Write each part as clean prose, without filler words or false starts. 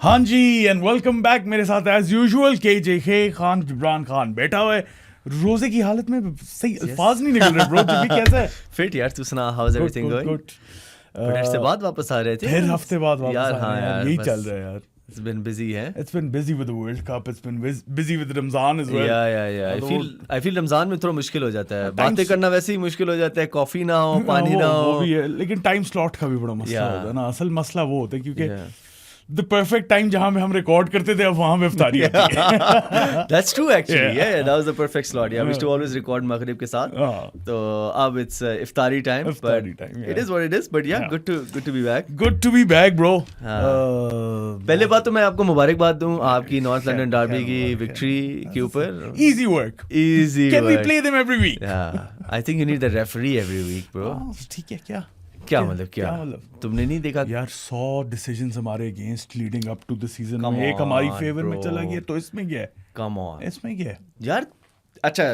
हाँ जी and welcome back मेरे साथ एज यूजुअल के खान जिब्रान खान बैठा हुआ है रोजे की हालत में सही अल्फाज नहीं निकल रहे ब्रो जिब्बी कैसा है फिट यार तू सुना how is everything going good but हफ्ते बाद वापस आ रहे थे फिर हफ्ते बाद वापस यार आ हाँ रहे हैं यार यही बस चल रहा है यार it's been busy है It's been busy with the World Cup. It's been busy with Ramzan as well. या आई फील रमजान में थोड़ा मुश्किल हो जाता है बातें Times- करना वैसे ही मुश्किल हो जाता है कॉफी ना हो पानी ना वो हो भी है लेकिन टाइम स्लॉट का भी बड़ा मसला Yeah. होता है ना असल मसला वो होता है क्योंकि Yeah. द परफेक्ट टाइम जहां में हम रिकॉर्ड करते थे अब वहां पे इफ्तारी होती है That's true actually. Yeah. Yeah, that was the perfect slot. Yeah, we used to always record Maghrib के साथ. हाँ. तो अब it's इफ्तारी time. Iftari but time, It yeah. is what it is. But yeah, Yeah. good to be back. Good to be back, bro. हाँ. पहले बात तो मैं आपको मुबारकबाद दूं आपकी नॉर्थ लंदन डार्बी की मुबारक है. विक्ट्री के ऊपर. Easy work. Easy Can we work. play them every week? Yeah, I think you need the referee every week, bro. ठीक है क्या क्या मतलब क्या मतलब तुमने नहीं देखा यार 100 डिसीजंस हमारे against leading up to the season Come में एक हमारी on, फेवर में bro. चला गया तो इसमें क्या है कम ऑन इसमें क्या है यार अच्छा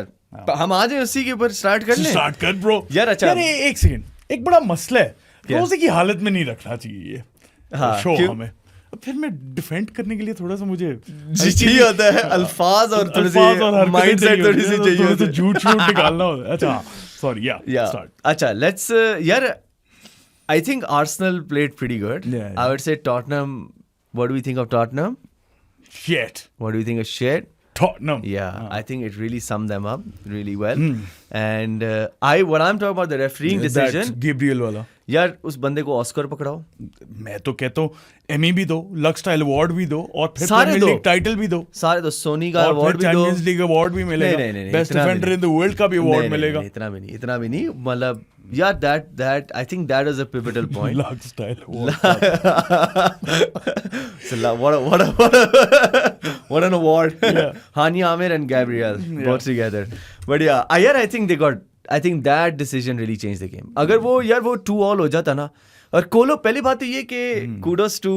हम आ जाए उसी के ऊपर स्टार्ट कर लें स्टार्ट कर ब्रो यार, अच्छा। यार एक सेकंड एक बड़ा मसला है क्या? रोजे की हालत में नहीं रखना चाहिए ये हाँ, शो क्यों? हमें अब फिर मैं डिफेंड करने के लिए थोड़ा सा मुझे चाहिए होता है अल्फाज और थोड़ी अल्फाज और सी हरकतें माइंडसेट थोड़ी सी होती हैं, चाहिए थोड़ा होता सा है। झूठ झूठ निकालना होता है अच्छा सॉरी Yeah. स्टार्ट अच्छा लेट्स यार I think Arsenal played pretty good. Yeah. I would say Tottenham. What do we think of Tottenham? Shit What do you think of Shed? Tottenham Yeah, I think it really summed them up really well. And what I'm talking about the refereeing decision. Gabriel वाला यार उस बंदे को Oscar पकड़ाओ. मैं तो कहता हूँ Amy भी दो लक स्टाइल अवार्ड भी दो और फिर सारे प्रीमियर दो। लीग टाइटल भी दो सारे तो सोनी का और अवार्ड फिर भी दो. चैंपियंस लीग अवार्ड भी मिलेगा नहीं, बेस्ट इतना भी डिफेंडर नहीं। इन द वर्ल्ड का भी अवार्ड नहीं, मिलेगा इतना भी नहीं मतलब यार that I think that is a pivotal point. Luck style What an award. Yeah. Hania Amir and Gabriel both together. But yeah, I think that decision really changed the game. अगर वो 2-all हो जाता ना और कोलो पहली बात तो ये कि kudos to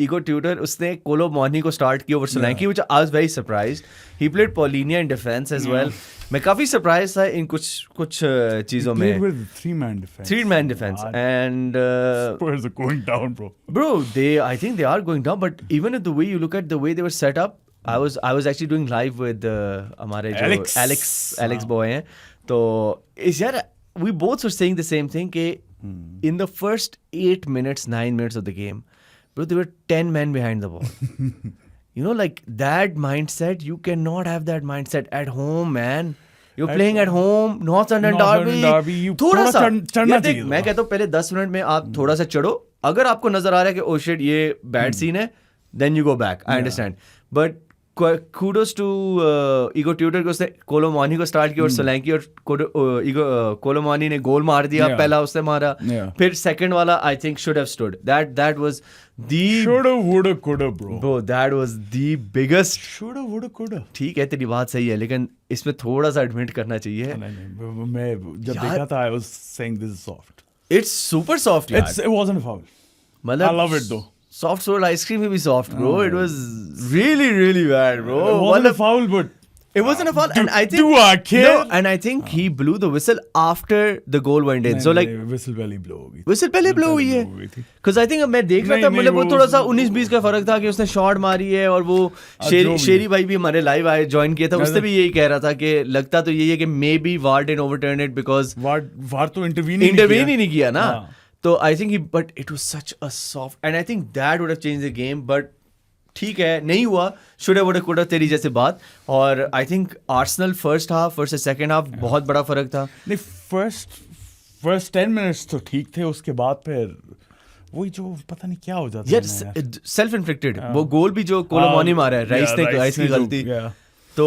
Igor Tudor उसने कोलो मॉर्नी को स्टार्ट किया over सोलैंकी which I was very surprised. He played Paulinia in defense as well. मैं काफी सरप्राइज था इन कुछ चीजों में. 3-man defense 3-man defense and Spurs are going down bro bro I think they are going down but even at the way you look at the way they were set up I was actually doing live with हमारे जो Alex boy हैं तो इस यार we both were saying the same thing कि in the first 9 minutes of the game bro there were 10 men behind the ball. You know, like that mindset, you cannot have that mindset at home, man. You're playing at home, North London Derby. you थोड़ा सा चढ़ना यार देख, चाहिए मैं कहता हूँ पहले 10 मिनट में आप थोड़ा सा चढ़ो. अगर आपको नजर आ रहा है कि ओ शिट ये बैड सीन है, then you go back. I understand. But kudos to Igor Tudor को उसने कोलो मॉनी को स्टार्ट किया और सोलैंकी और कोलो मॉनी ने गोल मार दिया. पहला उसने मारा. फिर सेकंड वाला I think should have stood. That was the shoulda woulda coulda bro that was the biggest. shoulda woulda coulda ठीक है तेरी बात सही है लेकिन इसमें थोड़ा सा एडमिट करना चाहिए. नहीं मैं जब यार- देखा था I was saying this is soft It's super soft यार. it wasn't a foul मतलब I love it though soft sold ice cream में भी soft bro. It was really bad bro. it wasn't a foul but It wasn't a foul and I think do I care no, and I think he blew the whistle after the goal went in. So like whistle पहले blow हो गई whistle पहले blow हुई है. Because I think अब मैं देख रहा था नहीं, मतलब वो वो- थोड़ा सा 19-20 का फर्क था कि उसने शॉट मारी है और वो जो भी। शेरी भाई भी हमारे लाइव आए ज्वाइन किया था उसने भी यही कह रहा था कि लगता तो यही है कि maybe VAR didn't overturn it because VAR तो इंटरवीन ही नहीं किया ना. तो I think he but it was such a soft and I think that would have changed the game but ठीक है नहीं हुआ. शुड हैव कुड तेरी जैसे बात. और I think Arsenal first half versus second half बहुत बड़ा फर्क था. नहीं फर्स्ट 10 मिनट्स तो ठीक थे उसके बाद फिर वही जो पता नहीं क्या हो जाता यार है ना सेल्फ इन्फ्लिक्टेड वो गोल भी जो कोलोमोनी मारा है राइस की गलती. तो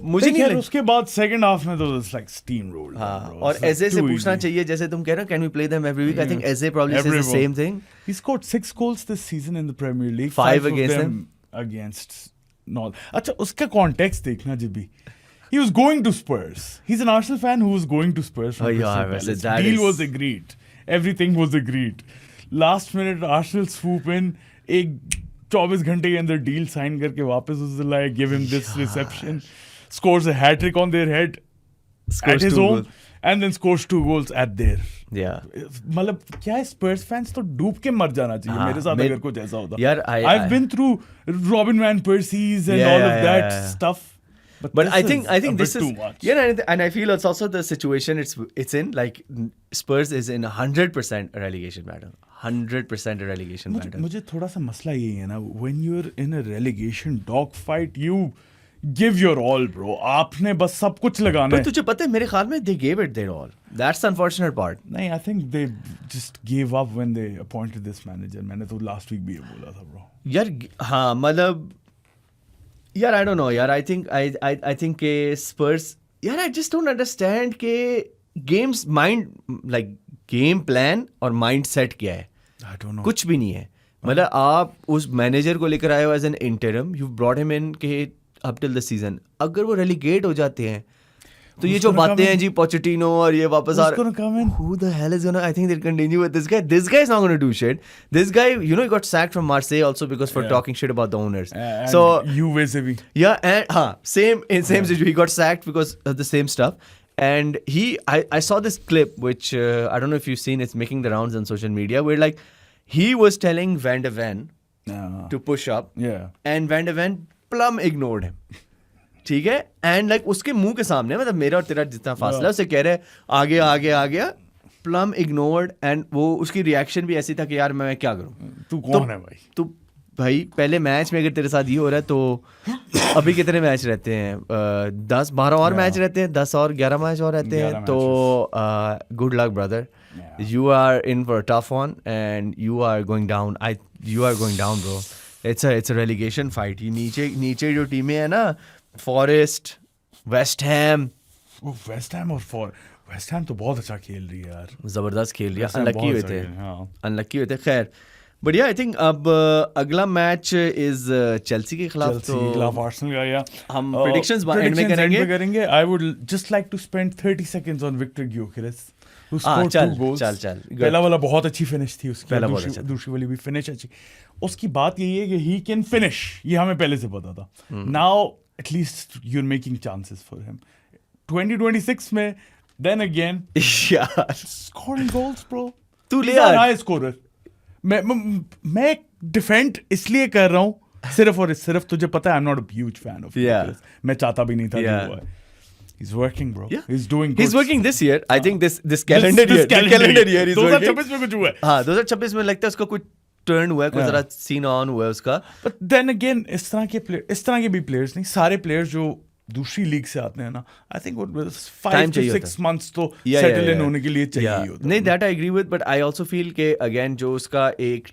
मुझे नहीं लग उसके बाद सेकंड हाफ में तो इट्स लाइक स्टीम रोल. हाँ और एजे से पूछना चाहिए जैसे तुम कह रहे हो can we play them every week. I think AJ probably says the same thing. He scored 6 goals this season in the Premier League. 5 of against them against North. अच्छा उसका context देखना जब भी. He was going to Spurs. He's an Arsenal fan who was going to Spurs. Oh, yeah, Crystal that Palace. Deal is- was agreed. Everything was agreed. Last minute Arsenal swoop in. एक 24 घंटे के अंदर deal sign करके वापस उस लाए give him this reception. Scores a hat trick on their head Scores at his 2 home. goals. and then scores 2 goals at there. Yeah. मतलब क्या है, Spurs fans तो डूब के मर जाना चाहिए मेरे साथ अगर कुछ ऐसा होता. यार, I've been through Robin van Persie's and all of that stuff. But I think this is too much. Yeah, and I feel it's also the situation it's in. Like Spurs is in 100% relegation battle. 100% relegation battle. मुझे थोड़ा सा मसला यही है ना, when you're in a relegation dogfight, you give your all, bro. आपने बस सब कुछ लगाना पर है. तुझे पता है मेरे ख्याल में they gave it their all. That's the unfortunate part. नहीं, I think they just gave up when they appointed this manager. मैंने तो last week भी ये बोला था, bro. यार हाँ, मतलब यार I don't know यार, I think के Spurs यार, I just don't understand के games game plan और mindset क्या है. I don't know. कुछ भी नहीं है. मतलब आप उस मैनेजर को लेकर आए हो as an interim, you brought him in के अप टिल द सीजन. अगर वो रेलीगेट हो जाते हैं तो ये जो बातें हैं जी पोचेटिनो और ये वापस आ रहा, who the hell is gonna, I think they'll continue with this guy. This guy is not gonna do shit. This guy, you know, he got sacked from Marseille also because for talking shit about the owners. So Juve se bhi. Yeah, and same situation. He got sacked because of the same stuff. And I saw this clip which I don't know if you've seen. It's making the rounds on social media where like he was telling Van de Ven to push up. Yeah. And Van de Ven plumb ignored him. ठीक है. And like उसके मुंह के सामने, मतलब मेरा और तेरा जितना फासला, उसे कह रहे आगे आगे आ गया, प्लम इग्नोर्ड. एंड वो उसकी रिएक्शन भी ऐसी था कि यार मैं क्या करूं. तू कौन है भाई? तू भाई पहले मैच में अगर तेरे साथ ये हो रहा है तो अभी कितने मैच रहते हैं? 10-12 और मैच रहते हैं, 10 और 11 मैच और रहते हैं. तो good luck brother, you are in for tough one and you are going down. You are going down bro. It's a relegation fight. ये नीचे जो टीमें हैं ना, Forest, West Ham. West Ham तो बहुत अच्छा खेल रही है यार. जबरदस्त खेल रही है. अनलकी हुए थे. खैर, बट आई थिंक अब अगला मैच इज चेल्सी के खिलाफ. खिलाफ आर्सेनल का. या हम प्रेडिक्शंस एंड में करेंगे. I would just like to spend 30 seconds on Victor Gyokeres. चल. पहला वाला बहुत अच्छी फिनिश थी उसकी, दूसरी वाली भी फिनिश अच्छी. उसकी बात यही है कि ही कैन फिनिश, ये हमें पहले से पता था. Now at least you're making chances for him. 2026 में then again scoring goals, bro. तू ले यार, हाई स्कोरर. मैं डिफेंड इसलिए कर रहा हूँ सिर्फ और सिर्फ, तुझे पता है I'm not a huge fan of him. मैं चाहता भी नहीं था जो हुआ है. He's working, bro. Yeah. He's doing good. He's working this year. I think this calendar year. 2026 में कुछ हुआ है. हाँ, 2026 में लगता है उसका कुछ टर्न हुआ है, कोई जरा सीन ऑन हुआ है उसका. बट देन अगेन इस तरह के भी प्लेयर्स नहीं, सारे प्लेयर्स जो दूसरी लीग से आते हैं ना, आई थिंक 5 to 6 months तो सेटल इन होने के लिए चाहिए होता है. नहीं, that I agree with, but I also feel के अगेन जो उसका एक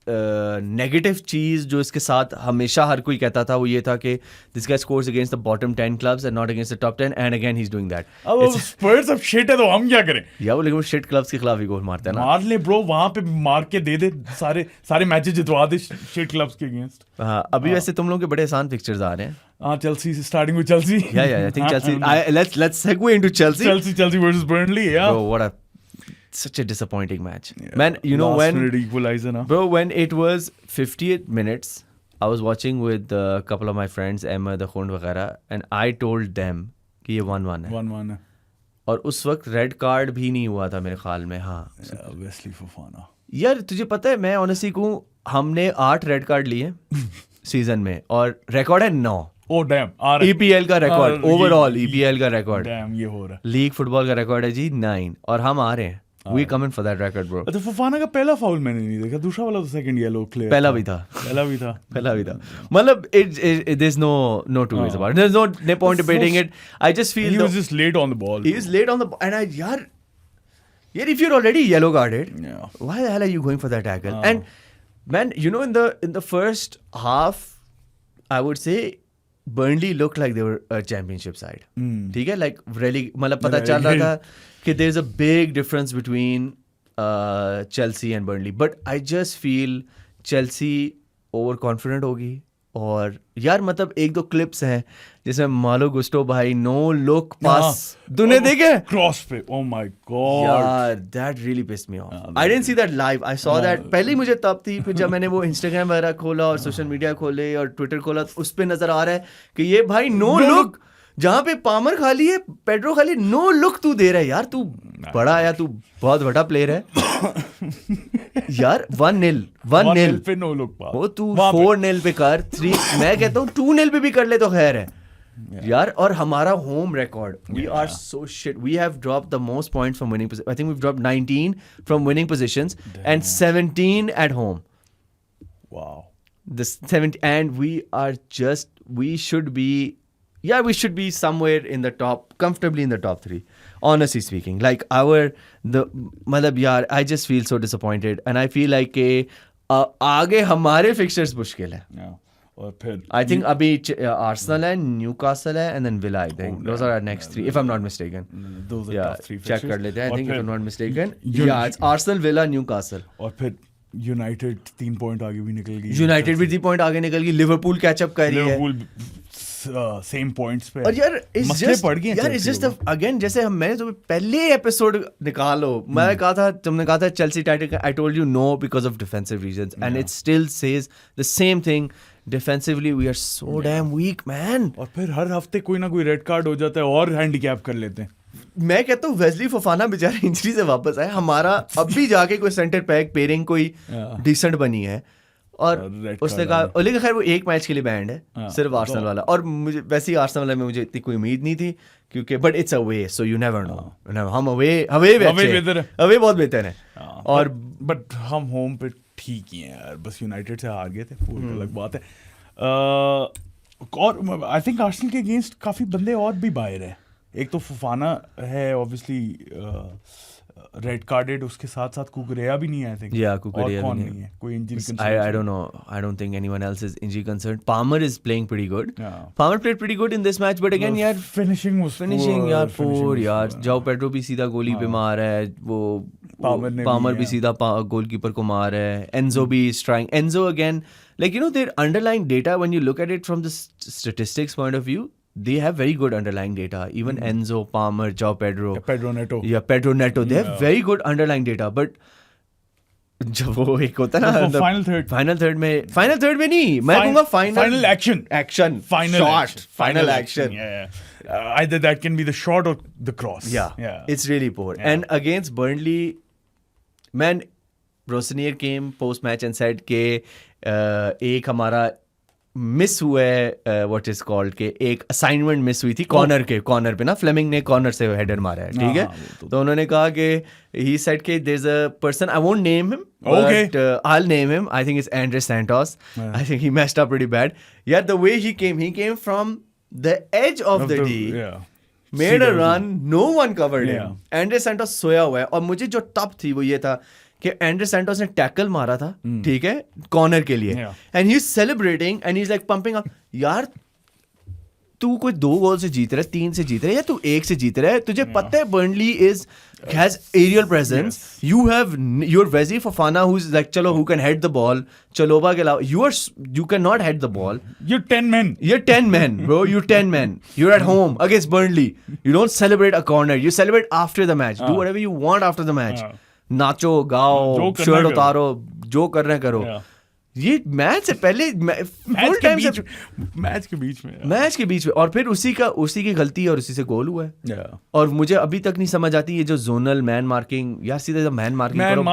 नेगेटिव चीज जो इसके साथ हमेशा हर कोई कहता था वो ये था कि this guy scores against the bottom 10 clubs and not against the top 10, and again he is doing that. अब स्पर्स अब शिट है तो हम क्या करें या वो, लेकिन वो शिट क्लब्स के खिलाफ ही गोल मारते हैं ना. मार ले ब्रो, वहां पे मार के दे सारे मैचेस जितवा दे शिट क्लब्स के अगेंस्ट. हां, अभी वैसे तुम लोगों के बड़े आसान फिक्चर्स आ रहे हैं. Chelsea, starting with Chelsea. Yeah, I think Chelsea. Let's segue into Chelsea. Chelsea versus Burnley. Yeah. Bro, what a such a disappointing match. Yeah. Man, you know when equalizer, na? Bro, when it was 58 minutes, I was watching with a couple of my friends, Emma, the Khond वगैरह, and I told them कि ये 1-1 है. 1-1 है. और उस वक्त red card भी नहीं हुआ था मेरे ख्याल में. हाँ, Wesley Fofana. यार तुझे पता है, मैं ऑनेस्टली कहूँ, हमने 8 रेड कार्ड लिए सीजन में और रिकॉर्ड है 9. Oh damn. EPL का रिकॉर्ड, ओवरऑल EPL का रिकॉर्ड. Damn, ये हो रहा है. लीग फुटबॉल का रिकॉर्ड है जी 9 और हम आ रहे हैं. We coming for that record, bro. तो फफाना का पहला फाउल मैंने नहीं देखा, दूसरा वाला तो सेकंड येलो क्लियर. पहला भी था. मतलब there's no two ways about it. There's no point debating it. I just feel he was just late on the ball. He was late on the ball, and yaar, if you're already yellow carded, why the hell are you going for that tackle? And man, you know, in the first half, I would say Burnley looked like they were a championship side. ठीक है, like really, मतलब पता चल रहा था कि there's a big difference between Chelsea and Burnley. But I just feel Chelsea overconfident होगी. और यार मतलब 1-2 क्लिप्स हैं जिसमें मालो गुस्टो भाई नो लुक पास तूने देखे क्रॉस पे. oh my god यार, that really pissed me off. I didn't see that live. I saw that पहले ही मुझे तब थी, फिर जब मैंने वो Instagram वगैरह खोला और सोशल मीडिया खोले और ट्विटर खोला तो उस पे नजर आ रहा है कि ये भाई नो लुक जहां पे पामर खाली है, पेड्रो खाली, नो लुक तू दे रहा है यार, तू बड़ा है, तू बहुत बड़ा प्लेयर है यार। 1-0 पे नो लुक वो तू 4-0 पे कर, 3 मैं कहता हूँ 2-0 पे भी कर ले तो खैर है यार। और हमारा home record, we are so shit, we have dropped the most points from winning, I think we dropped 19 from winning positions and 17 at home. Wow. The 70, and we should be, yeah, we should be somewhere in the top, comfortably in the top 3, honestly speaking. Like matlab yaar, I just feel so disappointed and I feel like आगे हमारे fixtures मुश्किल है। Yeah. और फिर I think अभी Arsenal है, Newcastle है and then Villa, I think those are our next 3 if I'm not mistaken. Those are Yeah, top 3 check कर लेते हैं, I think if I'm not mistaken. You- Yeah, it's Arsenal, Villa, Newcastle. और फिर United 3 point आगे भी निकल गई। United भी 3 पॉइंट आगे निकल गई, लिवरपूल कैचअप कर रही है, लिवरपूल सेम पॉइंट्स पे। और यार मसले पड़ गए यार इट्स जस्ट अगेन, जैसे मैंने तुम्हें पहले एपिसोड निकालो, मैं कहा था, तुमने कहा था Chelsea title, I told you no because of defensive reasons and it still says the same thing. Defensively we are so damn weak man, और फिर हर हफ्ते कोई ना कोई रेड कार्ड हो जाता है और हैंडीकैप कर लेते हैं। मैं कहता हूँ वेस्ली फोफाना बेचारा इंजरी से वापस आए, हमारा अब भी जाके कोई सेंटर पैक पेयरिंग कोई डिसेंट बनी है, और उसने कहा, लेकिन खैर वो एक मैच के लिए बैंड है सिर्फ आर्सेनल वाला, और मुझे वैसे ही आर्सेनल वाला में मुझे इतनी कोई उम्मीद नहीं थी, क्योंकि but it's away so you never know, हम अवे बहुत बेहतर है, और बट हम होम पे ठीक ही हैं यार, बस यूनाइटेड से हार गए थे, वो अलग बात है। और आई थिंक आर्सेनल के अगेंस्ट काफी बंदे और भी बाहर है, एक तो फुफाना है ऑब्वियसली रेड कार्डेड, उसके साथ साथ कुकरेया भी नहीं है, आई थिंक। या कुकरेया भी नहीं है, कोई injury concern. I don't know, I don't think anyone else is injury concerned. Palmer is playing pretty good. Palmer played pretty good in this match, but again यार finishing यार poor यार, जाओ Pedro भी सीधा गोली पे मार रहा है, वो पामर भी सीधा गोलकीपर को मार रहा है, एंजो भी trying, Enzo again, like you know their underlying data, when you look at it from the statistics point of view, they have very good underlying data. Even Enzo, Palmer, João Pedro, Pedro Neto, they have very good underlying data. But जब वो एक होता है ना final third में नहीं, मैं कहूँगा final action final action, either that can be the shot or the cross. Yeah. It's really poor. And against Burnley, man, Rosenior came post match and said कि एक हमारा मिस हुआ है, व्हाट इज कॉल्ड के एक assignment miss हुई थी corner पे ना, फ्लेमिंग ने कॉर्नर से हेडर मारा है, ठीक है, तो उन्होंने कहा कि ही सेड कि there is a person, I won't name him but I will name him, I think it's Andre Santos, I think he messed up pretty bad यार, the way he came from the edge of the D, made a run, no one covered him, Andre Santos सोया हुआ है, और मुझे जो टप थी वो ये था कि एंड्रे सैंटोस ने टैकल मारा था, ठीक है, कॉर्नर के लिए, and he is celebrating and he is like pumping up, यार तू कोई 2 गोल से जीत रहा है, 3 से जीत रहा है, या तू 1 से जीत रहा है, तुझे पता है Burnley has aerial presence, you have your Wesley Fofana who's like चलो who can head the ball, Chalobah के अलावा you cannot head the ball, you're 10 men bro, you're 10 men, you're at home against Burnley, you don't celebrate a corner, you celebrate after the match, do whatever you want after the match, नाचो गाओ, shirt उतारो, जो करना करो, ये match से पहले match के बीच में और फिर उसी की गलती और उसी से गोल हुआ है। और मुझे अभी तक नहीं समझ आती ये जो जोनल मैन मार्किंग, यार सीधे मैन मार्किंग करो,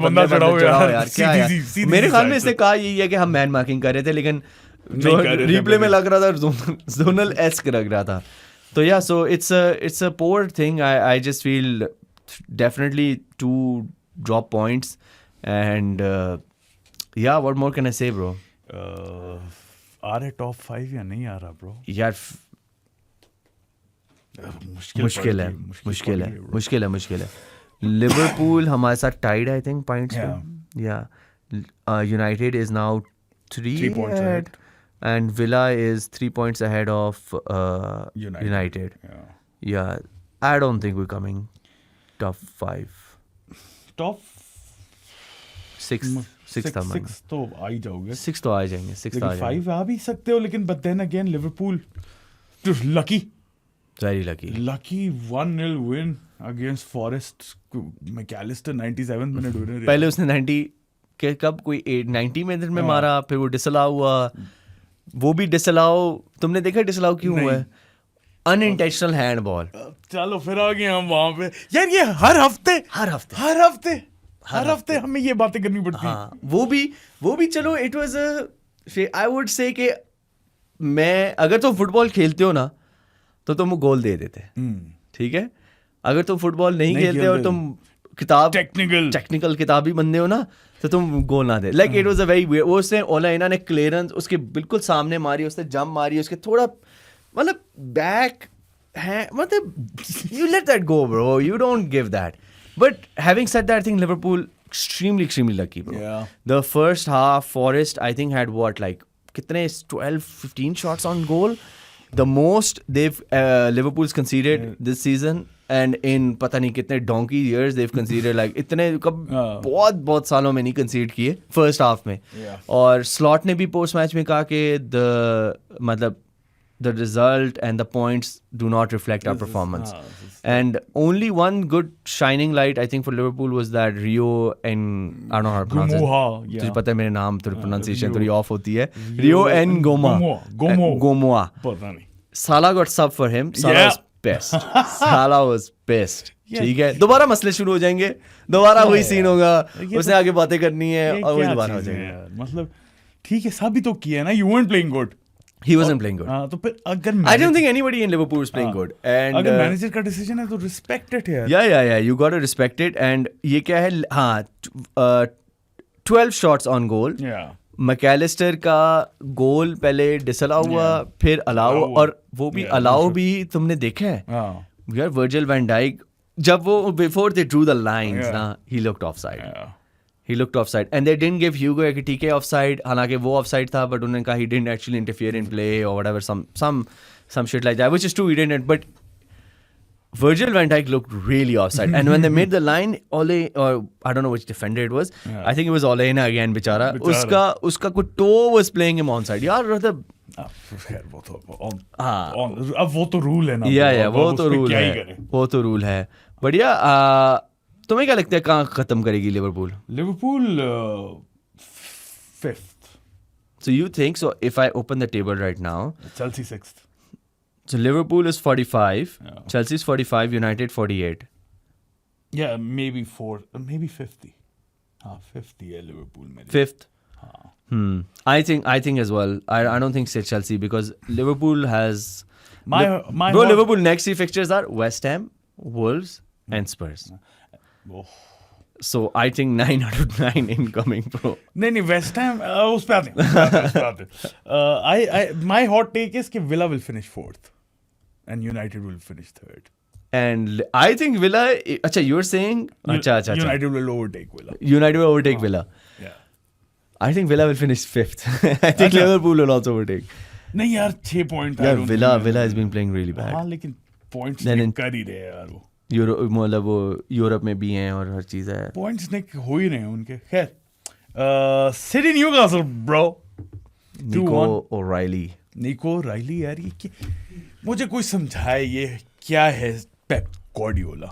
बंदा चढ़ाओ यार, क्या यार, मेरे ख्याल में इसने कहा यही है कि हम मैन मार्किंग कर रहे थे, लेकिन जो रिप्ले में लग रहा था जोनल एस्क लग रहा था। तो या so it's a poor thing, I just feel definitely 2 drop points and yeah, what more can I say, bro? आ रहे टॉप 5 या नहीं आ रहा ब्रो? यार मुश्किल है। लिवरपूल हमारे साथ टाइड है आई थिंक पॉइंट्स पे, या United is now 3 points ahead and Villa is 3 points ahead of United. Yeah, I don't think we're coming top 5. Top 6 तो आ ही जाओगे, 6 तो आ जाएंगे, 5 आ भी सकते हो, लेकिन but then again Liverpool lucky, very lucky 1-0 win against Forest, McAllister 97 minute हो रहे, पहले उसने 90 के कब कोई 90 मिनट में मारा, फिर वो डिसअलाउ हुआ, वो भी डिसअलाउ तुमने देखा डिसअलाउ क्यों हुआ है? Unintentional handball. चलो फिर आ गए हम वहां पे यार, ये हर हफ्ते हमें ये बातें करनी पड़ती हैं। हाँ, वो भी चलो, it was I would say कि मैं, अगर तुम फुटबॉल खेलते हो ना तो तुम गोल दे देते, ठीक है। अगर तुम फुटबॉल नहीं खेलते और तुम किताब टेक्निकल किताबी बंदे हो ना तो तुम गोल ना दे। Like it was a very वो उसने ओलाइना ने क्लियरेंस उसके बिल्कुल सामने मारी, उसने जंप मारी, उसके थोड़ा मतलब बैक है, मतलब you let that go bro, you don't give that. But having said that, I think Liverpool extremely lucky, bro. Yeah. The first half, Forest I think had what, like kitne 12-15 shots on goal, the most they've Liverpool's conceded this season, and in pata nahi kitne donkey years they've conceded like itne बहुत सालों में नहीं concede किए first half में। और Slot ने भी post match में कहा कि the result and the points do not reflect our performance. And only one good shining light I think for Liverpool was that Rio and I don't know how to pronounce it. तुझे पता है मेरे नाम थोड़ी pronunciation थोड़ी off होती है। Rio and Gomoa. पता नहीं। Salah got sub for him. Salah was pissed. Salah was pissed. ठीक है, दोबारा मसले शुरू हो जाएंगे, दोबारा वही सीन होगा, उसने आगे बातें करनी है और वही दोबारा हो जाएगा। मतलब ठीक है, सभी तो किया ना, you weren't playing good. He wasn't playing good. तो फिर अगर I don't think anybody in Liverpool was playing good. And अगर मैनेजर का डिसीजन है तो respect it यार। Yeah, you got to respect it. And ये क्या है, हाँ 12 shots on goal. Yeah. Mac Allister का गोल पहले डिसअलाउ हुआ, फिर अलाउ, और वो भी अलाउ भी तुमने देखा है यार। वर्जिल वैन डाइक जब वो before they Drew the lines ना, he looked offside. He looked offside and they didn't give Hugo Ekitike offside, हालांकि वो offside था, but उन्होंने कहा he didn't actually interfere in play or whatever, some shit like that, which is true, he didn't, but Virgil van Dijk looked really offside. And when they made the line, Ole, or I don't know which defender it was, I think it was Oleina again, बेचारा उसका कोई toe was playing him onside यार, मतलब अब वो तो rule है ना। या वो तो रूल है, बढ़िया। तुम्हें क्या लगता है कहाँ खत्म करेगी Liverpool? Liverpool 5th. So you think so? If I open the table right now, Chelsea 6th. So Liverpool is 45, Chelsea is 45, United 48. Yeah, maybe 50. हाँ 50 है लिवरपूल में। 5th. I think as well. I don't think it's Chelsea because Liverpool has Liverpool next 3 fixtures are West Ham, Wolves, and Spurs. So I think 9 out of 9 incoming, bro. नहीं West Ham उस पे आते हैं। My hot take is कि Villa will finish 4th and United will finish 3rd. And I think Villa, अच्छा you're saying अच्छा United will overtake Villa. United will overtake Villa. Yeah. I think Villa will finish 5th. I think Liverpool will also overtake. नहीं यार 6 point यार Villa has been playing really bad. हाँ लेकिन points कर ही रहे यार वो। मतलब वो यूरोप में भी हैं और हर चीज़ है, पॉइंट्स निक हो ही रहे हैं उनके। खैर सिटी न्यूकासल ब्रो, निको राइली यार, ये मुझे कोई समझाए ये क्या है पेप गार्डियोला,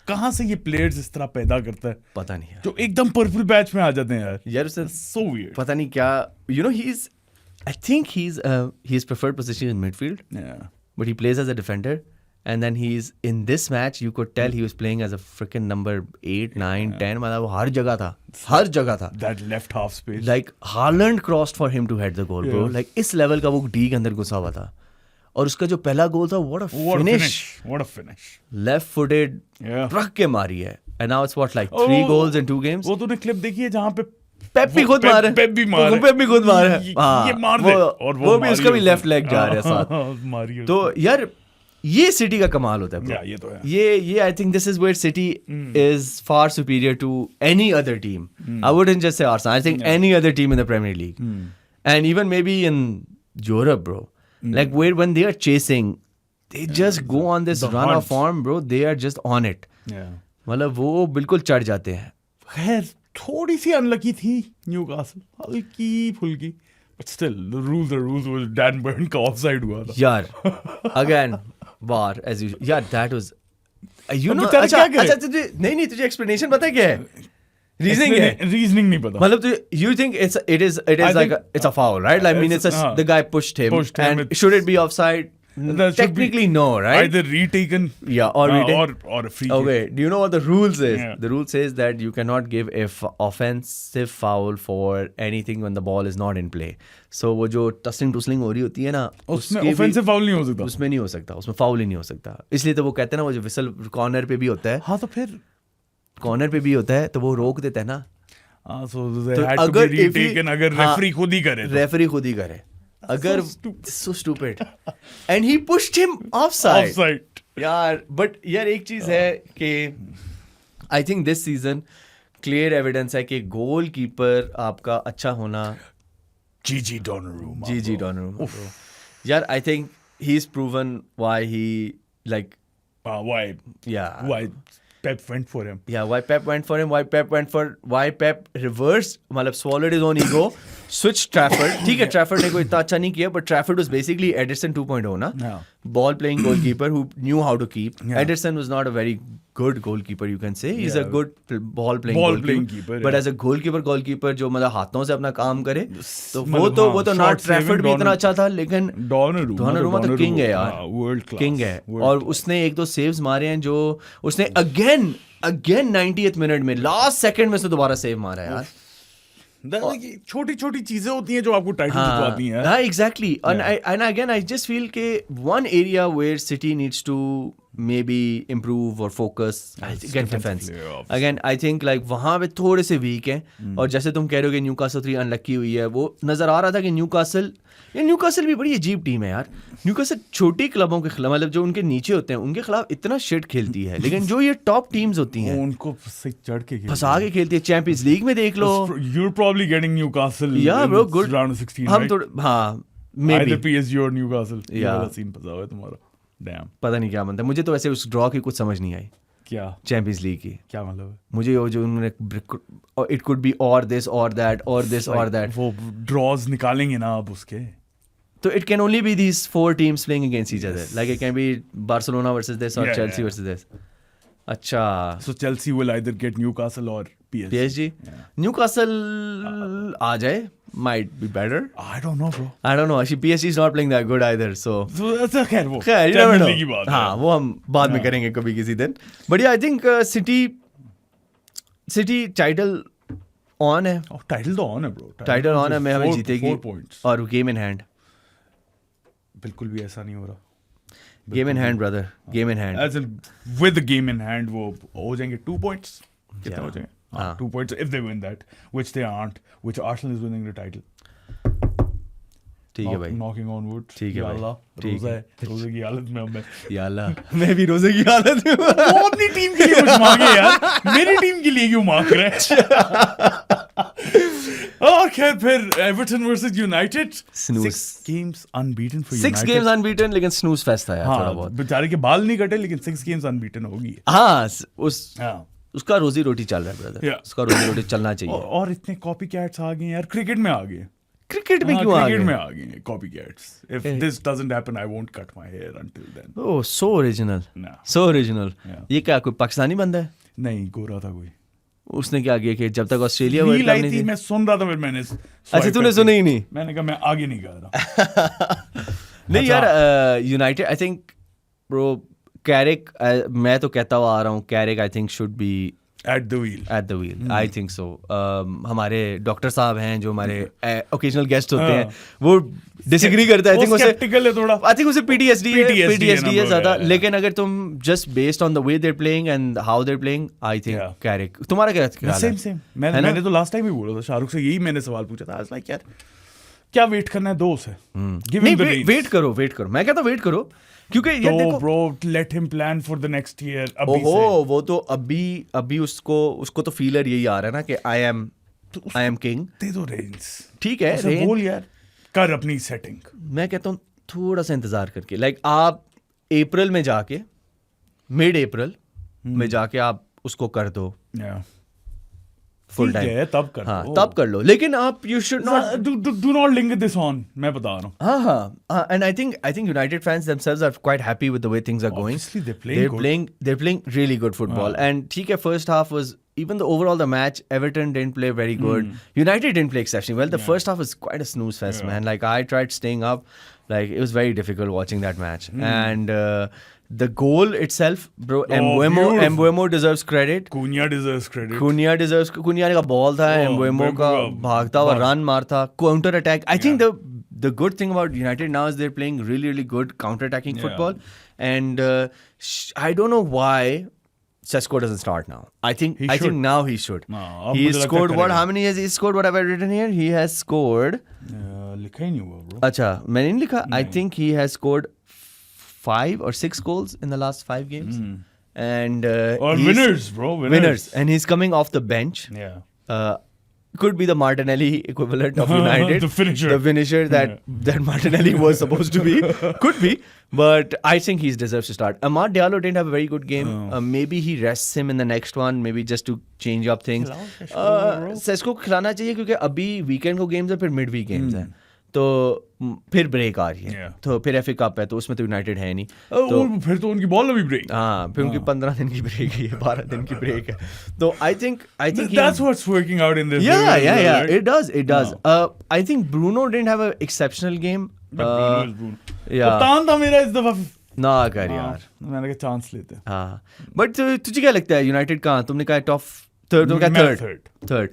कहाँ से ये प्लेयर्स इस तरह पैदा करता है पता नहीं यार, जो एकदम पर्पल बैच में आ जाते हैं यार उससे so weird. पता नहीं क्या, you know I think his preferred position is midfield, but he plays as a defender. And then he's in this match, you could tell he was playing as a freaking number 8, 9, 10. मतलब वो हर जगह था. That left half space. Like Haaland crossed for him to head the goal, bro. Like इस level का वो D के अंदर घुसा हुआ था. और उसका जो पहला गोल था, what a finish. Left-footed, रख के मारी है. And now it's what, like 3 goals in 2 games? वो तूने क्लिप देखी है जहाँ पे पेप भी खुद मारे. पेप भी खुद मारे. ये मार दे. और वो भी उसका भी लेफ्ट लेग जा रहा है साथ. तो यार ये सिटी का कमाल होता है. ये तो है. ये I think this is where City is far superior to any other team. I wouldn't just say Arsenal. I think any other team in the Premier League and even maybe in Europe, bro. Like when they are chasing, they just go on this run of form, bro. They are just on it. मतलब वो बिल्कुल चढ़ जाते हैं. खैर थोड़ी सी unlucky थी Newcastle, हल्की फुल्की. But still, the rules was Dan Burn का offside हुआ था. यार, again, VAR as usual. यार, that was, you know, अच्छा तुझे नहीं तुझे explanation पता है क्या है? Reasoning नहीं पता. मतलब you think it is like it's a foul, right? Like, I mean, the guy pushed him, and should it be offside? That should technically no, right? either retaken, Yeah, or retaken. or a free kick. Okay, do you know what the rule says? Yeah. The rule says that you cannot give a offensive foul for anything when the ball is not in play. So वो जो टसलिंग टुसलिंग हो रही होती है ना, उसमें offensive foul नहीं हो सकता. उसमें नहीं हो सकता, उसमें फाउल ही नहीं हो सकता. इसलिए तो वो कहते हैं ना, वो जो विसल कॉर्नर पे भी होता है, हाँ तो फिर कॉर्नर पे भी होता है तो वो रोक देता है ना. so they had to be retaken अगर रेफरी खुद ही करे तो. रेफरी खुद ही करे. अगर so stupid. And he pushed him offside. Offside. यार, but यार एक चीज है कि I think this season clear evidence है कि गोल कीपर आपका अच्छा होना. Gigi Donnarumma. Gigi Donnarumma. यार, I think he's proven why he like. Why? Yeah. Why Pep went for him. Yeah, why Pep went for him, why Pep reversed, मतलब swallowed his own ego, switched Trafford. ठीक है, Trafford ने कोई इतना अच्छा नहीं किया, but Trafford was basically Ederson 2.0 ना. Yeah. Ball playing goalkeeper who knew how to keep. Yeah. Ederson was not a very good goalkeeper, you can say. He's a good ball playing keeper. But yeah. as a goalkeeper जो मतलब हाथों से अपना काम करे, तो मतलब वो तो not Trafford भी इतना अच्छा था, लेकिन Donnarumma तो king है यार. World class. King है. और उसने एक दो saves मारे हैं जो उसने again 90th मिनट में लास्ट सेकंड में से दोबारा सेव मारा है यार. छोटी छोटी चीजें होती हैं जो आपको टाइटल जितवाती हैं. हाँ, exactly. And again, I just feel कि one area where City needs to maybe improve or focus again defense. Again, I think like वहाँ पे थोड़े से weak हैं. और जैसे तुम कह रहे हो कि न्यूकासल 3 अनलकी हुई है, वो नजर आ रहा था कि न्यूकासल भी बड़ी अजीब टीम है यार. न्यूकासल छोटी क्लबों के खिलाफ, मतलब जो उनके नीचे होते हैं उनके खिलाफ इतना शिट खेलती है, लेकिन जो ये टॉप टीम्स होती हैं उनको चढ़ के फंसा के खेलती है. चैंपियंस लीग में देख लो. You're probably getting Newcastle. Yeah, bro, good. Round of 16. हम right? तो हाँ, maybe. Either PSG or Newcastle. ये Yeah. वाला सीन फंसा हुआ है तुम्हारा. Damn. पता नहीं क्या बनता है. मुझे तो वैसे उस ड्रॉ की कुछ समझ नहीं आई क्या चैंपियंस लीग की. क्या मतलब है? मुझे वो जो उन्होंने इट कुड बी और दिस और दैट और दिस और दैट, वो ड्रॉज निकालेंगे ना अब उसके. तो it can only be these 4 teams playing against each other. Like it can be Barcelona versus this और चेल्सी वर्सेस दिस. अच्छा, So Chelsea will either get Newcastle or PSG. PSG. Newcastle आ जाए, might be better. I don't know, bro. I don't know. Actually, PSG is not playing that good either. So So खैर वो खैर, you never Champions know. League की बात है. हाँ, वो हम बाद में करेंगे कभी किसी दिन. But yeah, I think City title on है. Oh, title तो on है, bro. Title on है, मैं हमें जीतेगी. 4 points. और गेम इन हैंड. बिल्कुल भी ऐसा नहीं हो रहा. Game in hand brother, game in hand. As in, with the game in hand, वो हो जाएंगे 2 points. कितने Yeah. हो जाएंगे? हाँ. 2 points if they win that, which they aren't. Which Arsenal is winning the title. ठीक है भाई. Knocking on wood. ठीक है या भाई. अल्लाह, ठीक रोजा है. है. रोजे की हालत में अब मैं. या अल्लाह, मैं भी रोजे की हालत में. वो अपनी टीम के लिए कुछ मांगे यार. मेरी टीम के लिए क्यों मांग रहे हैं? और खैर फिर Everton versus United. Snooze. 6 games unbeaten for 6 United. games unbeaten, लेकिन snooze fest था यार थोड़ा हाँ, बहुत. बेचारे के बाल नहीं कटे लेकिन 6 games unbeaten होगी. हाँ, हाँ. उसका रोजी रोटी चल रहा है ब्रदर. Yeah. उसका रोजी रोटी चलना चाहिए. और इतने कॉपी कैट्स आ गए यार. क्रिकेट में आ गए. क्रिकेट में क्यों आ क्रिकेट में गए? आ गए copy cats. If this doesn't happen, I won't cut my hair until then. Oh, so original. Nah. So original. Yeah. ये क्या कोई पाकिस्तानी बंदा है? नहीं, गोरा था कोई. उसने क्या किया कि जब तक Australia world reel cup I नहीं थी, थी. मैं सुन रहा था फिर मैंने. अच्छा, तूने सुनी ही नहीं? मैंने कहा मैं आगे नहीं कर रहा. नहीं यार, United I think bro, Carrick, मैं तो कहता हुआ आ रहा हूँ, Carrick I think should be at the wheel. I think सो. हमारे डॉक्टर साहब हैं जो हमारे ओकेजनल गेस्ट होते हैं, वो डिसएग्री करता है. आई थिंक उसे स्केप्टिकल है थोड़ा. आई थिंक उसे PTSD है ज्यादा. yeah. लेकिन अगर तुम just based on the way they're playing and how they're playing, I think Yeah. Carrick. तुम्हारा क्या ख्याल है? सेम मैंने तो लास्ट टाइम ही बोला था. शाहरुख से यही मैंने सवाल पूछा था. लाइक यार क्या वेट करना है 2 से. Give him the reins. Wait करो. मैं कहता हूँ वेट करो, क्योंकि ये देखो bro, let him plan for the next year. अभी ओहो, वो तो अभी उसको तो फीलर यही आ रहा है ना कि आई एम किंग. दे दो रेंज. ठीक है, ऐसे बोल यार, कर अपनी सेटिंग. मैं कहता हूँ थोड़ा सा इंतजार करके, लाइक आप अप्रैल में जाके, मिड अप्रैल में जाके आप उसको कर दो फुल टाइम. तब कर हाँ, दो. तब कर लो. लेकिन आप you should not do not link this on. मैं बता रहा हूँ. हाँ. And I think United fans themselves are quite happy with the way things are going. Obviously, they're playing good. They're playing really good football. And ठीक है, first half was even though overall the match, Everton didn't play very good. United didn't play exceptionally well. The first half was quite a snooze fest, man. Like I tried staying up, like it was very difficult watching that match. And the goal itself, bro, Mbeumo deserves credit. Cunha deserves credit. Cunha का ball था, Mbeumo का भागता हुआ run मारता, counter attack. I think the good thing about United now is they're playing really, really good counter-attacking football. And I don't know why Sesko doesn't start now. I think now he should. He scored what? How many has he scored? What have I written here? He has scored. लिखा ही नहीं हुआ bro. अच्छा, मैंने नहीं लिखा. I think he has scored 5 or 6 goals in the last 5 games. And winners, bro. Winners. And he's coming off the bench. Yeah. Could be the Martinelli equivalent of United. The finisher that Martinelli was supposed to be. Could be. But I think he deserves to start. Amad Diallo didn't have a very good game. Maybe he rests him in the next one. Maybe just to change up things. Sesko को खिलाना चाहिए क्योंकि अभी weekend को games है, फिर mid week games हैं. तो फिर ब्रेक आ रही है. तो फिर एफए कप है, तो उसमें तो यूनाइटेड है नहीं. तो फिर तो उनकी बॉल अभी ब्रेक. हाँ, फिर उनकी 15 दिन की ब्रेक है, 12 दिन की ब्रेक है. तो I think that's what's working out in this. Yeah. It does. I think Bruno didn't have an exceptional game. Bruno is Bruno. कप्तान था मेरा इस दफा. ना कर यार. मैंने कहा चांस लेते. हाँ. But तुझे क्या लगता है यूनाइटेड कहाँ? तुमने कहा टॉप थर्ड.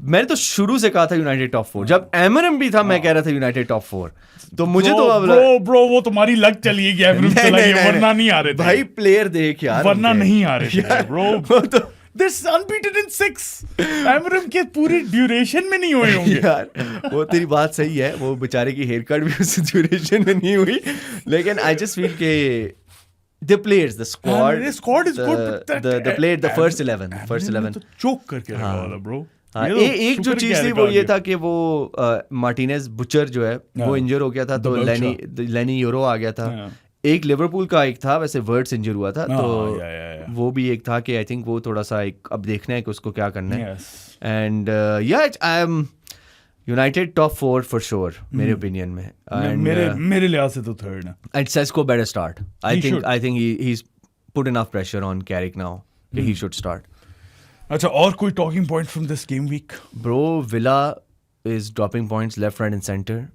मैंने तो शुरू से कहा था यूनाइटेड टॉप 4. जब एमरम भी था मैं कह रहा था यूनाइटेड टॉप 4. तो मुझे तो ब्रो वो तुम्हारी लक चली गई. एमरम चला गया, वरना नहीं आ रहे थे भाई. प्लेयर देख यार, वरना नहीं आ रहे थे ब्रो. तो this unbeaten in 6 एमरम के पूरी ड्यूरेशन में नहीं हुए होंगे यार. वो तेरी बात सही है. वो बेचारे की हेयर कट भी उस ड्यूरेशन में नहीं हुई. लेकिन आई जस्ट फील के the players, the squad is good. The player, the first 11 तो चोक करके रखा वाला ब्रो. एक जो चीज थी वो ये था कि वो मार्टिनेज बुचर जो है वो इंजर हो गया था, तो लेनी यूरो आ गया था. एक लिवरपूल का एक था, वैसे वर्ड्स इंजर हुआ था, तो वो भी एक था कि आई थिंक वो थोड़ा सा एक अब देखना है कि उसको क्या करना है. And I am United top 4 for sure मेरे ओपिनियन में. मेरे लिहाज से तो थर्ड है. And Sesko better start. I think he is put enough pressure on Carrick now कि ही शुड स्टार्ट. अच्छा, और कोई talking point from this game week? Bro, Villa is dropping points left right and centre.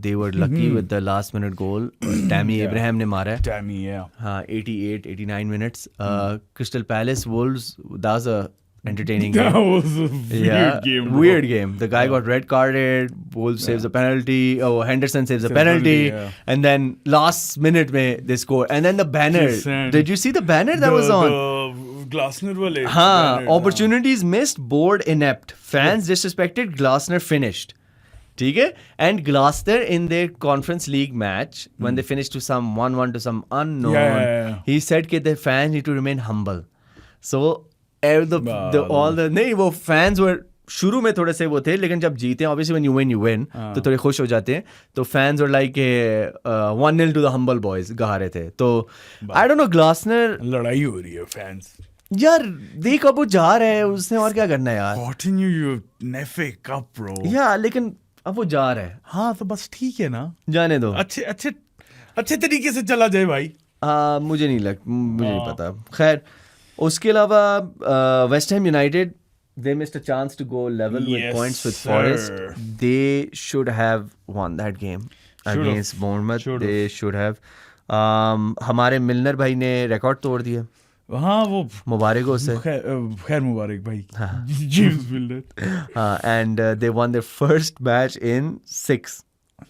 They were lucky with the last minute goal. Tammy Abraham ने मारा है. Tammy, yeah. हाँ, 89 minutes. Crystal Palace Wolves, that was a entertaining game. That was a weird game. Bro. Weird game. The guy got red carded. Wolves saves a penalty. Oh, Henderson saves a penalty. And then last minute में they score. And then the banner. Did you see the banner that was on? Glasner वाले. हाँ, opportunities missed, bored inept. Fans disrespected, Glasner finished. ठीक है. And Glasner in their Conference League match, when they finished to some 1-1 to some unknown, he said that the fans need to remain humble. So नहीं, वो fans were शुरू में थोड़े से वो थे, लेकिन जब जीते हैं, obviously when you win तो थोड़े खुश हो जाते हैं. तो fans were like 1-0 to the humble boys गा रहे थे. तो I don't know, Glasner लड़ाई हो रही है fans. यार देख अब वो जा रहे हैं, उसने और क्या करना है यार. Continue your FA Cup bro. यार लेकिन अब वो जा रहा है. हाँ, तो बस ठीक है ना, जाने दो. अच्छे तरीके से चला जाए भाई. मुझे नहीं पता. खैर, उसके अलावा West Ham United, they missed a chance to go level with points with Forest. They should have won that game against Bournemouth. They should have. हमारे मिलनर भाई ने रिकॉर्ड तोड़ दिया. हाँ, वो मुबारक हो उसे. खैर मुबारक भाई. जेम्स मिलनर. हाँ, and they won their first match in 6.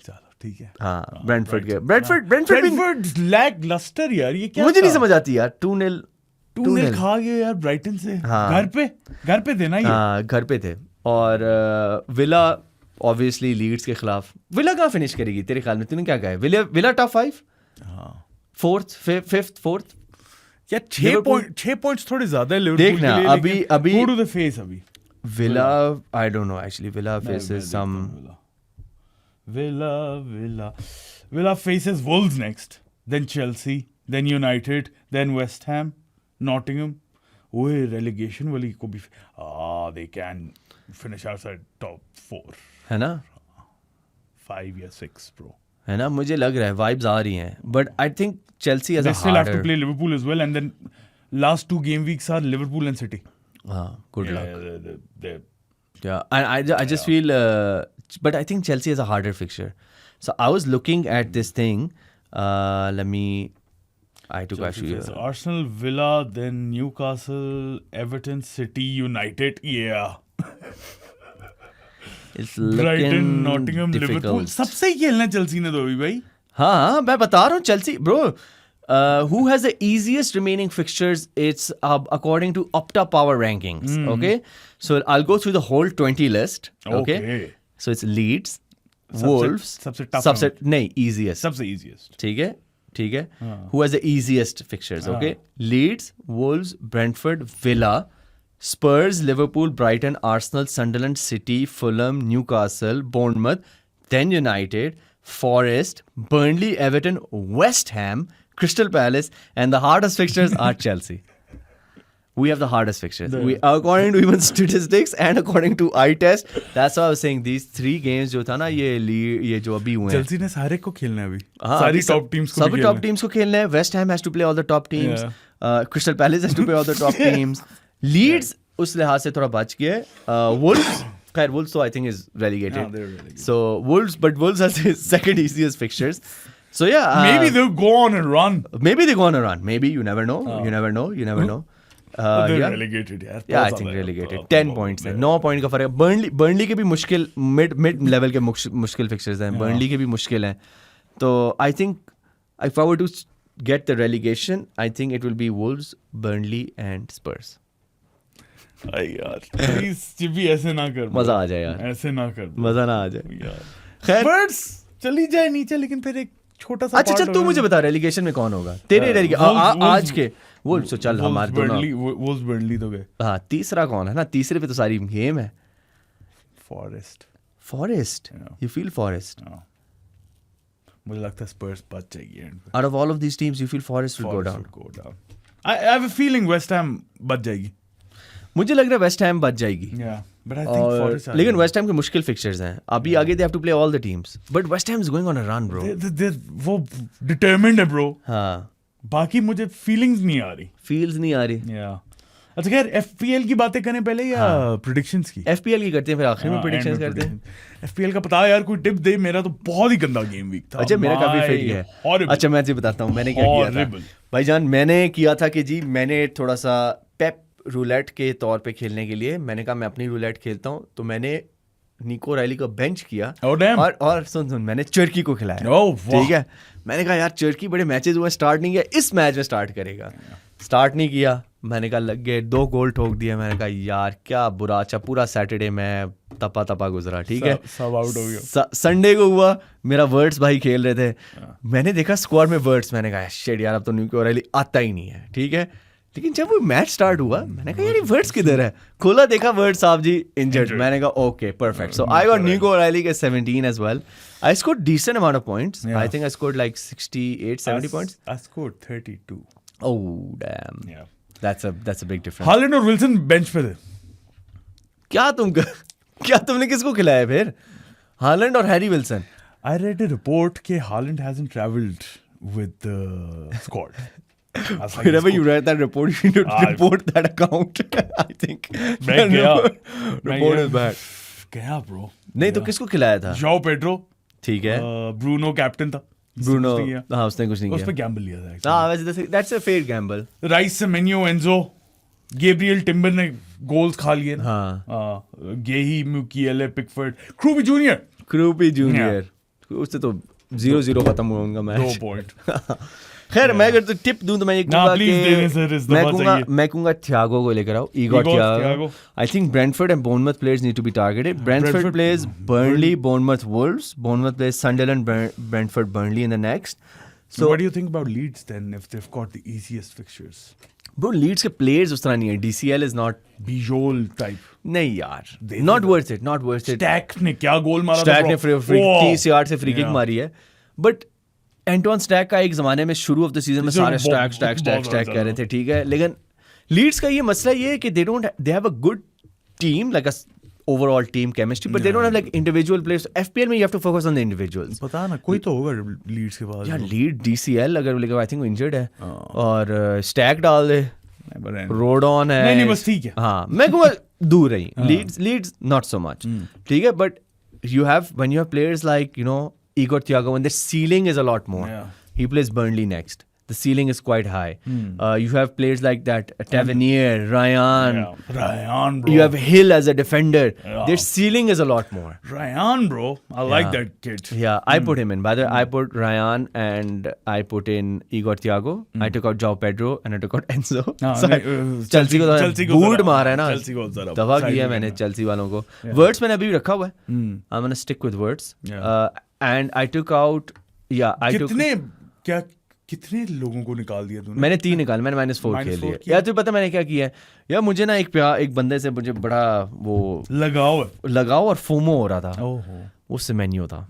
चलो ठीक है. हाँ, ब्रेंटफोर्ड लैक लस्टर यार. ये क्या मुझे नहीं समझ आती यार. 2-0 खा गए यार ब्राइटन से. हाँ, घर पे थे ना ये. हाँ, घर पे थे. और विला ऑब्वियसली लीड्स के खिलाफ. विला कहाँ फिनिश करेगी तेरे ख्याल में? तूने क्या कहा है? Villa top 5, 4th. यार 6 पॉइंट्स थोड़े ज्यादा है लिवरपूल के लिए. अभी who do they face अभी? Villa, I don't know actually. Villa faces some. Villa faces Wolves next, then Chelsea, then United, then West Ham, Nottingham. ओए relegation वाली को भी they can finish outside top 4 है ना. 5 या 6 bro. है ना, मुझे लग रहा है वाइब्स आ रही हैं. But I think Chelsea has they a still harder. have to play Liverpool as well, and then last 2 game weeks are Liverpool and City. Good luck. They're Yeah, and I just feel, but I think Chelsea is a harder fixture. So I was looking at this thing. I took actually. Arsenal, Villa, then Newcastle, Everton, City, United. Yeah. It's Brighton, looking Nottingham, difficult. Liverpool. सबसे ही खेलना Chelsea ने तो अभी भाई. हाँ, मैं बता रहा हूँ Chelsea, bro. Who has the easiest remaining fixtures? It's according to Opta Power rankings. Okay, so I'll go through the whole 20 list. Okay. So it's Leeds, Wolves. सबसे tough. नहीं, easiest. सबसे easiest. ठीक है. Who has the easiest fixtures? Okay, Leeds, Wolves, Brentford, Villa, Spurs, Liverpool, Brighton, Arsenal, Sunderland, City, Fulham, Newcastle, Bournemouth, then United, Forest, Burnley, Everton, West Ham, Crystal Palace, and the hardest fixtures are Chelsea. We have the hardest fixtures. We, according to even statistics and according to eye test, that's why I was saying these 3 games जो था ना ये जो अभी हुए हैं. Chelsea ने सारे को खेलना है अभी. सारी top teams को सभी top teams को खेलना है. West Ham has to play all the top teams. Crystal Palace has to play all the top teams. Leeds उस लिहाज से थोड़ा बच गया है. Wolves, खैर Wolves तो I think is relegated. they're relegated. So Wolves has his second easiest fixtures. So yeah, maybe they'll go on and run. Maybe they go on a run. Maybe you never know. You never know. They're relegated यार. Yeah, I think relegated. 10 points है. 9 point का फर्क है. Burnley के भी मुश्किल mid level के मुश्किल fixtures हैं. Burnley के भी मुश्किल हैं. तो I think if I were to get the relegation, I think it will be Wolves, Burnley and Spurs. अरे यार, please भी ऐसे ना कर. मजा आ जाए यार. ऐसे ना कर. मजा ना आ जाए यार. खैर Spurs चली जाए नीचे लेकिन फिर एक छोटा सा. अच्छा चल तू मुझे बता रेलीगेशन में कौन होगा तेरे रेलीगेशन आज के. Wolves तो चल हमारे दोनों. Wolves Burnley तो गए. हाँ, तीसरा कौन है ना. तीसरे पे तो सारी गेम है. Forest. You feel Forest. मुझे लगता है Spurs बच जाएगी. Out of all of these teams, you feel Forest will go down. I have a feeling West Ham बच जाएगी. मुझे लग रहा है West Ham बच जाएगी. But I think Forest. लेकिन West Ham के मुश्किल फिक्चर्स हैं. अभी आगे they have to play all the teams. But West Ham is going on a run, bro. वो determined है, bro. हाँ. बाकी मुझे feelings नहीं आ रही. Feels नहीं आ रही. अच्छा खैर FPL की बातें करें पहले या predictions की? FPL की करते हैं फिर आखिर में predictions करते हैं. FPL का पता यार कोई टिप दे. मेरा तो बहुत ही गंदा गेम वीक था. अच्छा मेरा काफी फिट गया है. अच्छा मैं जी बताता हूँ मैंने क्या किया था. भाईजान मैंने किया था कि जी मैंने थोड़ा सा पेप रूलेट के तौर पे खेलने के लिए मैंने कहा मैं अपनी रूलेट खेलता हूँ. तो मैंने निको रैली को बेंच किया. और सुन मैंने चर्की को खिलाया. ठीक है. मैंने कहा यार चर्की बड़े मैचेस हुए स्टार्ट नहीं किया. इस मैच में स्टार्ट करेगा. स्टार्ट नहीं किया. मैंने कहा लग गए 2 गोल ठोक दिया. मैंने कहा यार क्या बुरा. अच्छा पूरा सैटरडे मैं तपा गुजरा. ठीक है. सब आउट हो गया. संडे को हुआ मेरा वर्ड्स भाई खेल रहे थे. मैंने देखा स्क्वाड में वर्ड्स. मैंने कहा शेड यार अब तो निको रैली आता ही नहीं है. ठीक है. लेकिन जब वो मैच स्टार्ट हुआ मैंने कहा यार ये वर्ड्स किधर है. खोला देखा वर्ड्स साहब जी इंजर्ड. मैंने कहा okay perfect. So I got निको रैली के 17 as well. I scored decent amount of points. I think I scored like 68-70 points. I scored 32. Oh damn. Yeah. That's a big difference. Haaland और Wilson bench पे थे. क्या तुमने किसको खिलाया फिर? हालैंड और Harry Wilson. I read a report कि Haaland hasn't traveled with the squad. Whenever you read that report, you need to report that account. I think. Report is bad. गया bro. नहीं तो किसको खिलाया था? João Pedro. ठीक है. Bruno captain था. Bruno हाँ उसने कुछ नहीं किया. उस पे गैम्बल लिया था. हाँ वैसे that's a fair gamble. Rice, Semenyo, Enzo, Gabriel Timber ने goals खा लिए. हाँ. Gehi, Mukiele, Pickford, Kruppi Junior. उससे तो 0-0 खत्म होगा मैच. 2 point. खैर मैं अगर तो टिप दूं तो मैं ये कहूंगा थियागो को लेकर आओ. Igor Thiago. I think Brentford and Bournemouth players need to be targeted. Brentford plays Burnley, Bournemouth, Wolves. Bournemouth plays Sunderland, Brentford, Burnley in the next. So what do you think about Leeds then if they've got the easiest fixtures? Bro, Leeds के players उस तरह नहीं है. DCL is not Bijol type. नहीं यार. Not worth it. Stack ने क्या गोल मारा था? Stack ने 30 यार्ड से फ्री किक मारी है. But एंटोन स्टैक का एक ज़माने में शुरू ऑफ द सीजन में सारे स्टैक कह रहे थे. ठीक है. लेकिन लीड्स का ये मसला ये है कि they have a good team like a overall team chemistry but they don't have like individual players. FPL में you have to focus on the individuals. पता ना कोई तो होगा लीड्स के पास. यार लीड डीसीएल अगर लेकर आई थिंक वो इंजर्ड है. और स्टैक डाल दे. रोडॉन है, नहीं बस ठीक है, हाँ मैं कहूँगा दूर रही, लीड्स नॉट सो मच, ठीक है, but you have when you have players like Igor Thiago, when the ceiling is a lot more. He plays Burnley next. The ceiling is quite high. You have players like that, Tavernier, Ryan, bro. You have Hill as a defender. Their ceiling is a lot more. Ryan, bro, I like that kid. Yeah, I put him in. By the way, I put Ryan and I put in Igor Thiago. I took out João Pedro and I took out Enzo. Chelsea को boot मारा है ना, दवा किया मैंने Chelsea वालों को. Words मैंने अभी रखा हुआ है. I'm gonna stick with Words. And I took out. कितने लोगों को निकाल दिया तूने? मैंने 3 निकाल, मैंने -4 खेल लिया. यार तुझे पता मैंने क्या किया है यार, मुझे ना एक बंदे से मुझे बड़ा वो लगाव और फोमो हो रहा था. वो सेमेन्यो था,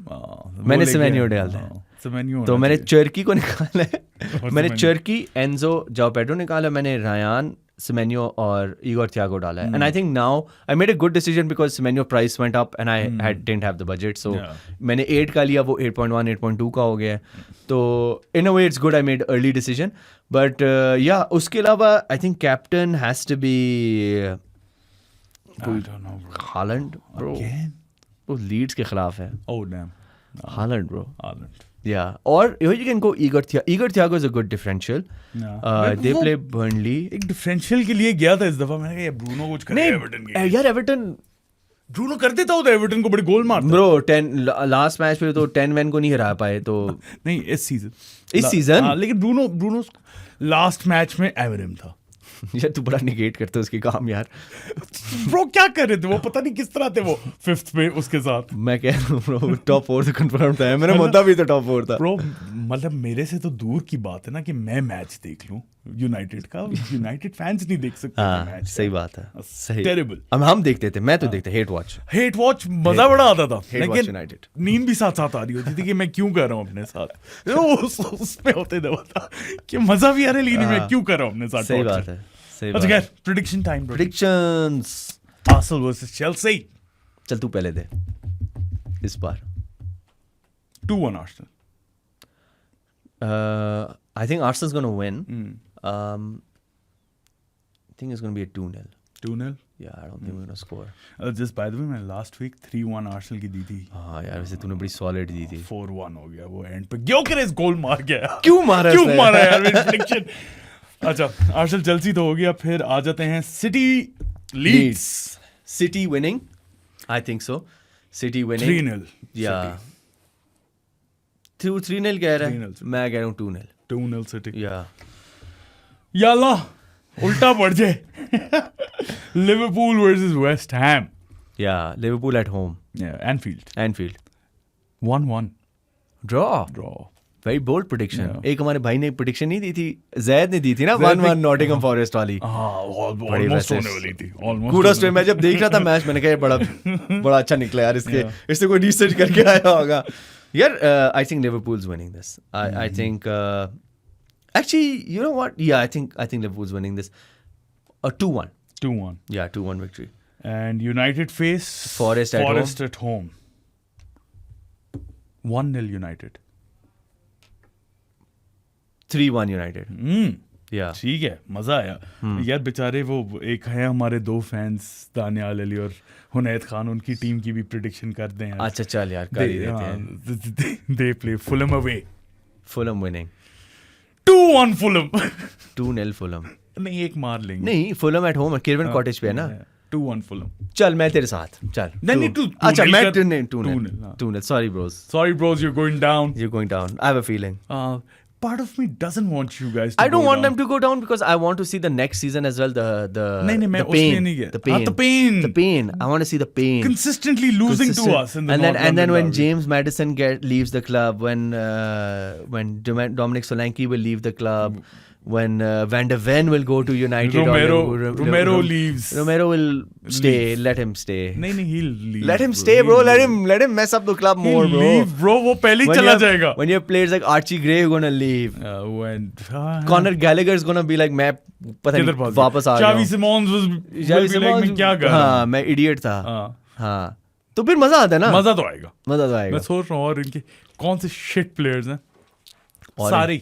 मैंने सेमेन्यो डाल दिया. तो मैंने चर्की को निकाला है. मैंने चर्की, एंजो, जाओ पेड्रो निकाला. मैंने रायान, सेमेन्यो और ईगोर थियागो डाला है. And I think now I made a good decision because Semenyo price went up and I didn't have the budget. So मैंने 8 का लिया, वो 8.1 8.2 का हो गया है. तो in a way it's good, I made early decision. But या उसके अलावा I think captain has to be Haaland bro. वो लीड्स के खिलाफ है. Haaland bro. Yeah, or you can go Igor Thiago is a good differential. They play Burnley. एक differential के लिए गया था इस दफा. मैंने कहा ये ब्रूनो कुछ करे एवर्टन के. यार एवर्टन ब्रूनो कर देता होता एवर्टन को, बड़े गोल मारता. ब्रो 10 लास्ट मैच पे तो 10 मैन को नहीं हरा पाए. तो नहीं इस सीजन लेकिन ब्रूनो लास्ट मैच में एवरेम था. यार तू बड़ा निगेट करते उसके काम यार. ब्रो क्या कर रहे थे वो, पता नहीं किस तरह थे वो 5th पे उसके साथ. मैं कह रहा हूँ ब्रो टॉप 4 से कंफर्म था. मेरा मुद्दा भी तो टॉप 4 था ब्रो. मतलब मेरे से तो दूर की बात है ना कि मैं मैच देख लूं यूनाइटेड का. यूनाइटेड फैंस नहीं देख सकते मैच. सही बात है, सही. टेरिबल. हम देखते थे, मैं तो देखते हेट वॉच मजा बड़ा आता था. लेकिन नींद भी साथ साथ आ रही होती थी कि मैं क्यों कर रहा हूँ अपने साथ. उस पे होते था कि मजा भी आ रहा है लेकिन मैं क्यों कर रहा हूँ अपने साथ. सही बात है. अच्छा prediction time. Predictions Arsenal versus Chelsea. चल तू पहले दे इस बार. 2-1 Arsenal. I think Arsenal's going to win. I think it's going to be a 2-0. 2-0? Yeah, I don't think we're going to score. Just by the way, मैंने last week 3-1 Arsenal की दी थी. हाँ यार वैसे तूने बड़ी solid दी थी. 4-1 हो गया वो एंड पे. ग्योकेरेस गोल मार गया. क्यों मारा यार मेरी prediction. अच्छा आर्सेनल चेल्सी तो हो गया. फिर आ जाते हैं City Leeds. City winning, I think so. City winning 3-0. या 3-0 कह रहा है, मैं कह रहा हूँ 2-0. 2-0 सिटी. या अल्लाह उल्टा पड़ जाए. Liverpool versus West Ham. या Liverpool at home. Anfield 1-1 draw. Very bold prediction. एक हमारे भाई ने प्रेडिक्शन नहीं दी थी, जैद ने दी थी ना 1-1 नॉटिंघम फॉरेस्ट वाली. ऑलमोस्ट होने वाली थी. Kudos to. मैं जब देख रहा था मैच मैंने कहा बड़ा अच्छा निकला यार. इससे कोई रिसर्च करके आया होगा यार. I think Liverpool's winning this. I think actually you know what, yeah, I think Liverpool's winning this. 2-1. Yeah, 2-1 victory. And United face Forest at home. 1-0 United. 3-1 United. Yeah. ठीक है, मजा आया यार. बेचारे वो एक है हमारे 2 फैंस, दानियाल अली और हुनैद खान, उनकी टीम की भी प्रेडिक्शन कर दें. अच्छा चल यार कर ही देते हैं. They play Fulham away. Fulham winning. 2-1 Fulham. 2-0 Fulham. नहीं एक मार लेंगे. नहीं Fulham at home, Kirwan Cottage पे है ना. 2-1 Fulham. चल मैं तेरे साथ. चल. नहीं 2. अच्छा मैं 2-0. Sorry bros. You're going down. I have a feeling. Part of me doesn't want you guys to I don't want them to go down because I want to see the next season as well. मैं उसमें नहीं गया. The pain. I want to see the pain. Consistently losing to us in the and then when James Maddison leaves the club, when Dominic Solanke will leave the club, when Van de Ven will go to United, Romero leaves. Romero will stay. Let him stay. नहीं he'll leave. Let him stay, bro. Let him mess up the club more, bro. He'll leave, bro. वो पहले ही चला जाएगा. When you have players like Archie Gray who gonna leave. Conor Gallagher is gonna be like मैं पता नहीं वापस आ रहा हूँ. Xavi Simons like मैं क्या कर रहा हूँ. हाँ मैं idiot था. हाँ तो फिर मजा आता है ना. मजा तो आएगा. मैं सोच रहा हूँ और इनके कौन से shit players हैं. सारे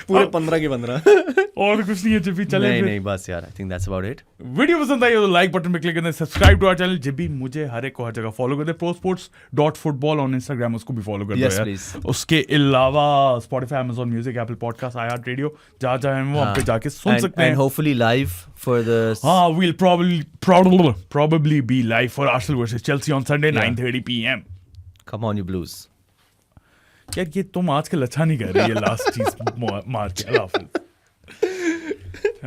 पूरे 15 के 15 और कुछ नहीं है जिब्बी, चले नहीं बस यार, I think that's about it. Video पसंद आई तो लाइक बटन पे क्लिक करना, सब्सक्राइब टू आवर चैनल। जिब्बी मुझे हर एक को हर जगह फॉलो कर दे, prosports.football ऑन इंस्टाग्राम, उसको भी फॉलो कर दो यार। उसके अलावा Spotify, Amazon Music, Apple Podcast, iHeart Radio, जहाँ चाहे हम वहाँ पे जाके सुन सकते हैं। And hopefully live for the we'll probably be live for Arsenal versus Chelsea on Sunday 9:30 PM. Come on you Blues। यार ये तुम आजकल अच्छा नहीं कर रही है लास्ट चीज मार के। अल्लाह हाफिज़।